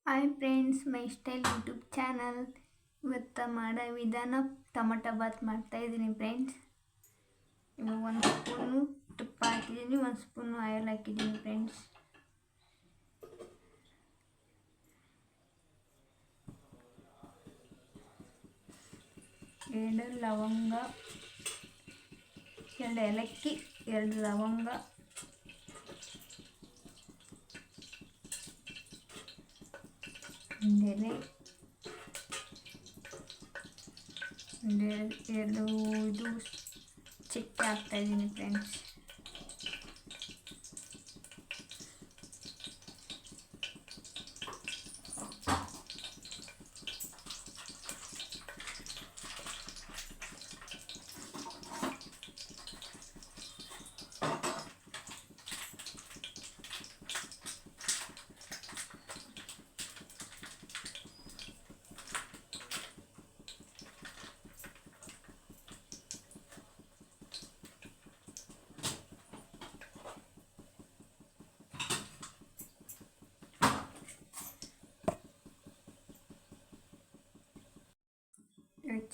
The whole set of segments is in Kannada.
ಹಾಯ್ ಫ್ರೆಂಡ್ಸ್, ಮೈ ಸ್ಟೈಲ್ ಯೂಟ್ಯೂಬ್ ಚಾನಲ್. ಇವತ್ತು ಮಾಡೋ ವಿಧಾನ ಟೊಮಟೊ ಬಾತ್ ಮಾಡ್ತಾಯಿದ್ದೀನಿ ಫ್ರೆಂಡ್ಸ್. ಇವಾಗ 1 ಸ್ಪೂನು ತುಪ್ಪ ಹಾಕಿದ್ದೀನಿ, 1 ಸ್ಪೂನು ಆಯಿಲ್ ಹಾಕಿದ್ದೀನಿ ಫ್ರೆಂಡ್ಸ್. ಎರಡು ಲವಂಗ, 2 ಏಲಕ್ಕಿ, 2 ಲವಂಗ, ಒಂದೆಲೆ, 2 ಇದು ಚಕ್ಕೆ ಹಾಕ್ತಾಯಿದ್ದೀನಿ ಫ್ರೆಂಡ್ಸ್.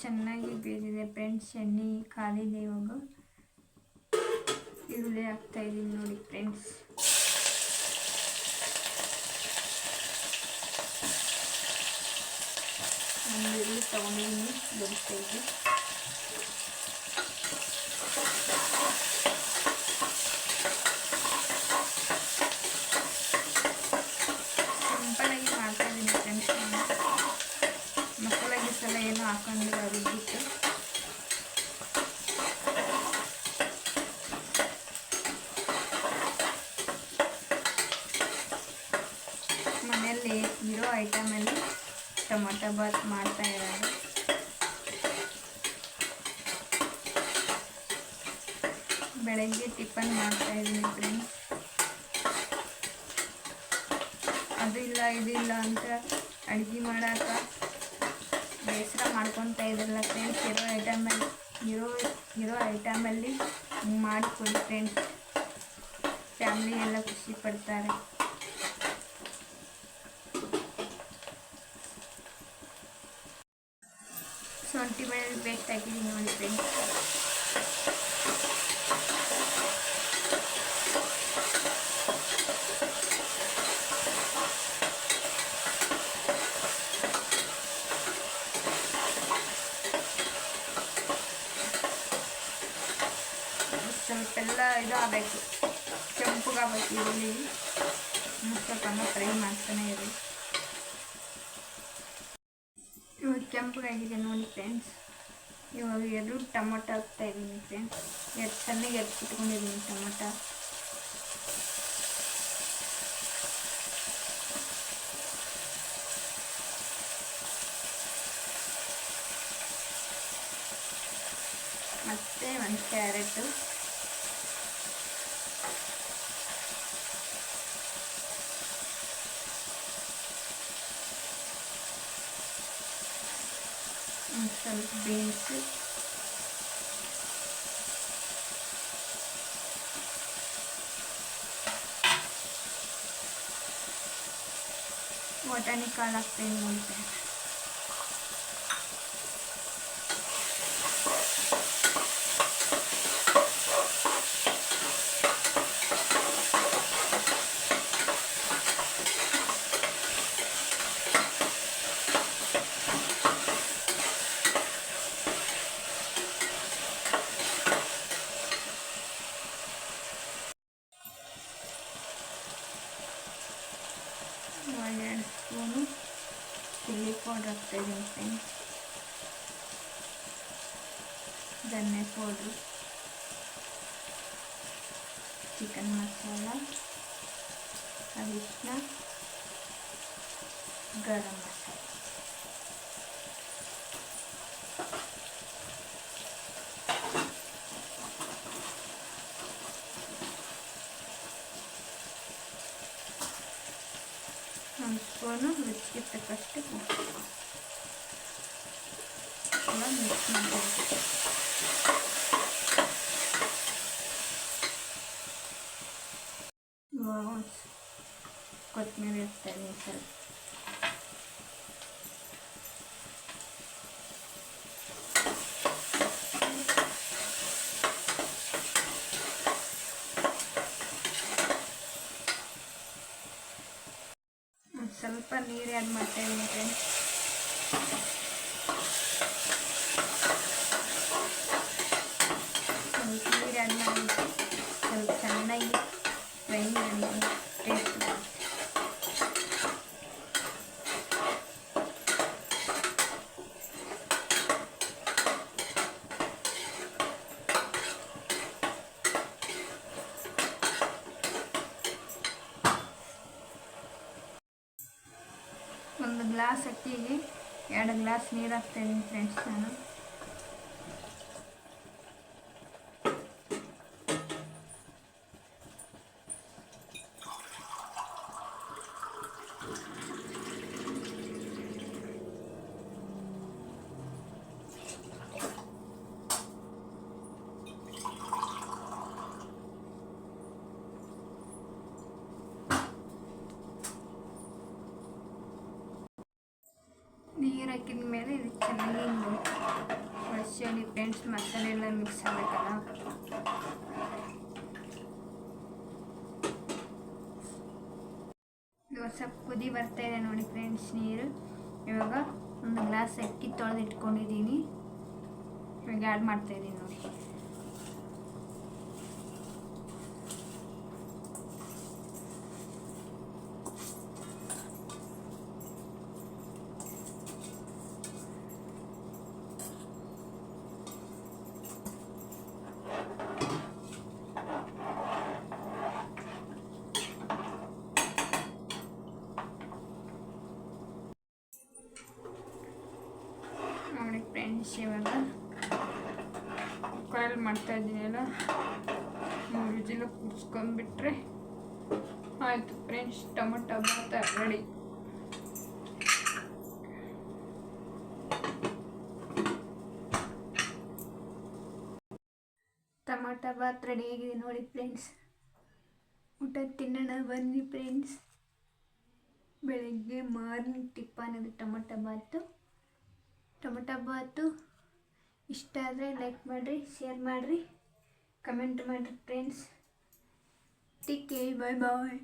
ಚೆನ್ನಾಗಿ ಬೇಯಿಸಿದೆ ಫ್ರೆಂಡ್ಸ್. ಎಣ್ಣೆ ಕಾದಿದೆ. ಇವಾಗ ಈರುಳ್ಳಿ ಹಾಕ್ತಾಯಿದ್ದೀನಿ ನೋಡಿ ಫ್ರೆಂಡ್ಸ್. ಒಂದು ಈರುಳ್ಳಿ ತೊಗೊಂಡಿದ್ದೀನಿ, ದೊಡ್ಡ ಸೈಜು. ಸಿಂಪಲಾಗಿ ಮಾಡ್ತಾಯಿದ್ದೀನಿ ಫ್ರೆಂಡ್ಸ್. ಮಸಾಲೆ ಗಿಸೆಲ್ಲ ಏನೂ ಹಾಕೊಂಡಿಲ್ಲ, ರುಬ್ಬಿಟ್ಟು. ಮನೆಯಲ್ಲಿ ಇರೋ ಐಟಮಲ್ಲಿ ಟೊಮಟೊ ಬಾತ್ ಮಾಡ್ತಾ ಇರೋದು. ಬೆಳಗ್ಗೆ ಟಿಫನ್ ಮಾಡ್ತಾಯಿದ್ದೀನಿ ಫ್ರೆಂಡ್ಸ್. ಅದು ಇಲ್ಲ ಇದು ಇಲ್ಲ ಅಂತ ಅಡುಗೆ ಮಾಡೋಕೆ ಬೇಸರ ಮಾಡ್ಕೊತಾ ಇದ್ರಲ್ಲ ಫ್ರೆಂಡ್ಸ್. ಇರೋ ಐಟಮಲ್ಲಿ ಮಾಡಿಕೊಡಿ ಫ್ರೆಂಡ್ಸ್. ಫ್ಯಾಮಿಲಿ ಎಲ್ಲ ಖುಷಿ ಪಡ್ತಾರೆ. ಶುಂಠಿ ಬೆಳ್ಳುಳ್ಳಿ ಪೇಸ್ಟ್ ಹಾಕಿದ್ದೀನಿ ನೋಡಿ ಫ್ರೆಂಡ್ಸ್. ಸ್ವಲ್ಪೆಲ್ಲ ಇದು ಆಗಬೇಕು, ಕೆಂಪಗಾಗಬೇಕು ಈರುಳ್ಳಿ. ಸ್ವಲ್ಪ ಫ್ರೈ ಮಾಡ್ತಾನೆ ಇರಿ. ಇವಾಗ ಕೆಂಪಗಾಗಿದೆ ನೋಡಿ ಫ್ರೆಂಡ್ಸ್. ಇವಾಗ 2 ಟೊಮೊಟೊ ಹಾಕ್ತಾಯಿದ್ದೀನಿ ಫ್ರೆಂಡ್ಸ್. ಚೆನ್ನಾಗಿ ಎತ್ತಿಟ್ಕೊಂಡಿದ್ದೀನಿ ಟೊಮೊಟೊ. ಮತ್ತು 1 ಕ್ಯಾರೆಟು, ಸ್ವಲ್ಪ ಬೀನ್ಸು, ಬಟಾಣಿ ಕಾಳು ಹಾಕ್ತೀನಿ ನೋಡಿ. ಎರಡು ಸ್ಪೂನು ಚಿಲ್ಲಿ ಪೌಡ್ರ್ ಹಾಕ್ತಾಯಿದ್ದೀನಿ ಫ್ರೆಂಡ್ಸ್. ಧನ್ಯ ಪೌಡ್ರು, ಚಿಕನ್ ಮಸಾಲ, ಅರಿಶಿನ, ಗರಂ ಮಸಾಲ. ಒಂದು ಸ್ಪೂನು ರುಚಿಗೆ ತಕ್ಕಷ್ಟು ಉಪ್ಪು ಎಲ್ಲ ಮಿಕ್ಸ್ ಮಾಡಬೇಕು. ಕೊತ್ತಂಬರಿ ಹಾಕ್ತಾಯಿದ್ದೀನಿ ಸ್ವಲ್ಪ. ಸ್ವಲ್ಪ ನೀರು ಆ್ಯಡ್ ಮಾಡ್ತಾಯಿದ್ದೀನಿ ಫ್ರೆಂಡ್ಸ್. ಸ್ವಲ್ಪ ನೀರು ಆ್ಯಡ್ ಮಾಡಿಬಿಟ್ಟು ಸ್ವಲ್ಪ ಚೆನ್ನಾಗಿ ಫ್ರೈ ಮಾಡಿ ಟೇಸ್ಟ್ ಬರುತ್ತೆ. ಒಂದು ಗ್ಲಾಸ್ ಅಕ್ಕಿಗೆ 2 ಗ್ಲಾಸ್ ನೀರು ಹಾಕ್ತಾಯಿದ್ದೀನಿ ಫ್ರೆಂಡ್ಸ್ ನಾನು. ನೀರು ಹಾಕಿದ ಮೇಲೆ ಇದು ಚೆನ್ನಾಗಿ ಹೊಡ್ಸ್ಕೊಳ್ಳಿ ಫ್ರೆಂಡ್ಸ್. ಮಸಾಲೆ ಎಲ್ಲ ಮಿಕ್ಸ್ ಆಗಬೇಕಲ್ಲ. ಇವಾಗ ಸ್ವಲ್ಪ ಕುದಿ ಬರ್ತಾಯಿದೆ ನೋಡಿ ಫ್ರೆಂಡ್ಸ್ ನೀರು. ಇವಾಗ ಒಂದು ಗ್ಲಾಸ್ ಅಕ್ಕಿ ತೊಳೆದು ಇಟ್ಕೊಂಡಿದ್ದೀನಿ. ಇವಾಗ ಆ್ಯಡ್ ಮಾಡ್ತಾಯಿದ್ದೀನಿ ನೋಡಿ. ನೋಡಿ ಫ್ರೆಂಡ್ಸ್, ಇವಾಗ ಕುಕ್ಕರಲ್ಲಿ ಮಾಡ್ತಾಯಿದ್ದೀನಲ್ಲ, 3 ವಿಜಿಲ್ ಕುದಿಸ್ಕೊಂಡ್ಬಿಟ್ರೆ ಆಯಿತು friends. Tomato bath ready. Tomato bath ready ಆಗಿದೆ ನೋಡಿ ಫ್ರೆಂಡ್ಸ್. ಊಟ ತಿನ್ನೋಣ ಬನ್ನಿ ಫ್ರೆಂಡ್ಸ್. ಬೆಳಗ್ಗೆ ಮಾರ್ನಿಂಗ್ ಟಿಫನ್ ಇದು ಟೊಮೊಟೊ ಬಾತು. ಇಷ್ಟ ಆದರೆ ಲೈಕ್ ಮಾಡಿರಿ, ಶೇರ್ ಮಾಡಿರಿ, ಕಮೆಂಟ್ ಮಾಡಿರಿ ಫ್ರೆಂಡ್ಸ್. ಟೇಕ್ ಕೇರ್, ಬಾಯ್ ಬಾಯ್.